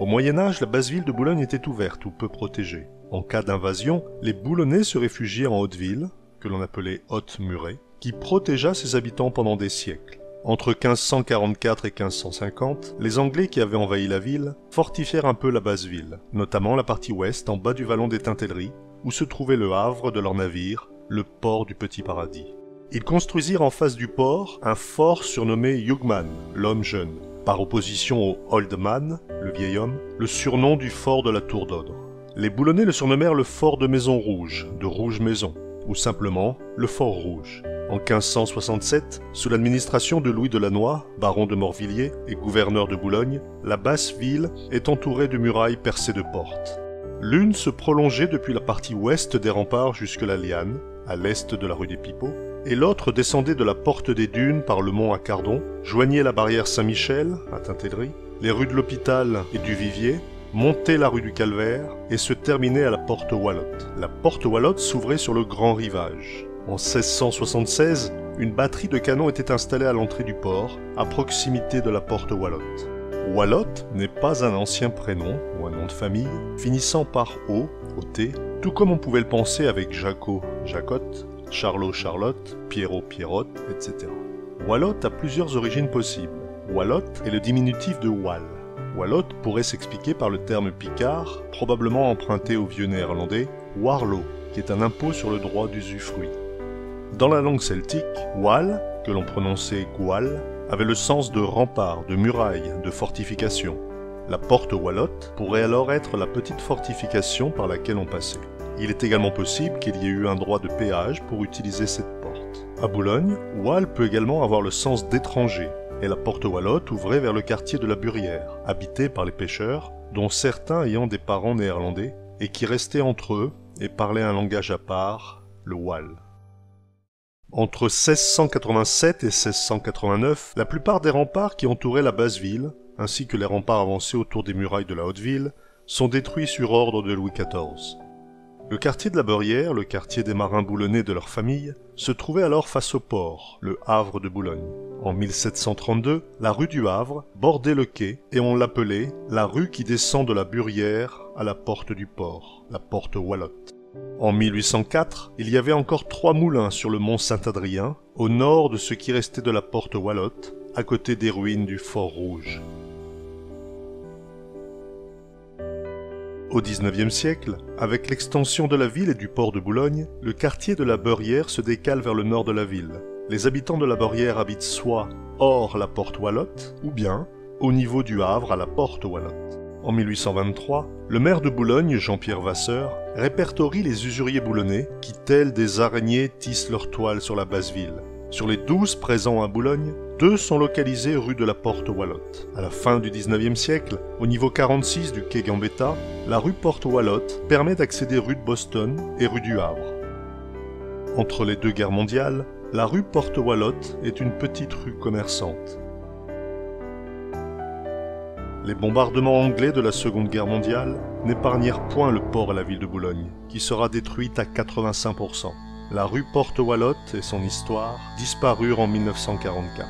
Moyen-Âge, la basse-ville de Boulogne était ouverte ou peu protégée. En cas d'invasion, les Boulonnais se réfugiaient en Haute-Ville, que l'on appelait Haute-Murée, qui protégea ses habitants pendant des siècles. Entre 1544 et 1550, les Anglais qui avaient envahi la ville fortifièrent un peu la basse-ville, notamment la partie ouest en bas du vallon des Tintelleries, où se trouvait le havre de leur navire, le port du Petit Paradis. Ils construisirent en face du port un fort surnommé Hugman, l'homme jeune, par opposition au Old Man, le vieil homme, le surnom du fort de la Tour d'Odre. Les Boulonnais le surnommèrent le fort de Maison Rouge, de Rouge Maison, ou simplement le Fort Rouge. En 1567, sous l'administration de Louis de Lannoy, baron de Morvilliers et gouverneur de Boulogne, la basse ville est entourée de murailles percées de portes. L'une se prolongeait depuis la partie ouest des remparts jusque la Liane, à l'est de la rue des Pipots, et l'autre descendait de la porte des Dunes par le mont à Cardon, joignait la barrière Saint-Michel, à Tintelleries, les rues de l'Hôpital et du Vivier, montait la rue du Calvaire et se terminait à la porte Wallotte. La porte Wallotte s'ouvrait sur le grand rivage. En 1676, une batterie de canons était installée à l'entrée du port, à proximité de la porte Wallotte. Wallotte n'est pas un ancien prénom ou un nom de famille, finissant par O, O-T, tout comme on pouvait le penser avec Jacot, Jacotte, Charlot, Charlotte, Pierrot, Pierrotte, etc. Wallotte a plusieurs origines possibles. Wallotte est le diminutif de Wal. Wallotte pourrait s'expliquer par le terme picard, probablement emprunté au vieux néerlandais, warlo, qui est un impôt sur le droit d'usufruit. Dans la langue celtique, Wal, que l'on prononçait Goual, avait le sens de rempart, de muraille, de fortification. La porte Wallotte pourrait alors être la petite fortification par laquelle on passait. Il est également possible qu'il y ait eu un droit de péage pour utiliser cette porte. À Boulogne, Wal peut également avoir le sens d'étranger, et la porte Wallotte ouvrait vers le quartier de la Burière, habité par les pêcheurs, dont certains ayant des parents néerlandais, et qui restaient entre eux et parlaient un langage à part, le Wal. Entre 1687 et 1689, la plupart des remparts qui entouraient la basse ville, ainsi que les remparts avancés autour des murailles de la haute ville, sont détruits sur ordre de Louis XIV. Le quartier de la Beurière, le quartier des marins boulonnais de leur famille, se trouvait alors face au port, le Havre de Boulogne. En 1732, la rue du Havre bordait le quai et on l'appelait la rue qui descend de la Beurière à la porte du port, la porte Wallotte. En 1804, il y avait encore 3 moulins sur le mont Saint-Adrien, au nord de ce qui restait de la porte Wallotte, à côté des ruines du Fort Rouge. Au XIXe siècle, avec l'extension de la ville et du port de Boulogne, le quartier de la Beurière se décale vers le nord de la ville. Les habitants de la Beurière habitent soit hors la porte Wallotte, ou bien au niveau du Havre à la porte Wallotte. En 1823, le maire de Boulogne, Jean-Pierre Vasseur, répertorie les usuriers boulonnais qui, tels des araignées, tissent leurs toiles sur la basse ville. Sur les 12 présents à Boulogne, 2 sont localisés rue de la Porte Wallotte. À la fin du XIXe siècle, au niveau 46 du quai Gambetta, la rue Porte Wallotte permet d'accéder rue de Boston et rue du Havre. Entre les 2 guerres mondiales, la rue Porte Wallotte est une petite rue commerçante. Les bombardements anglais de la Seconde Guerre mondiale n'épargnèrent point le port et la ville de Boulogne, qui sera détruite à 85%. La rue Porte Wallotte et son histoire disparurent en 1944.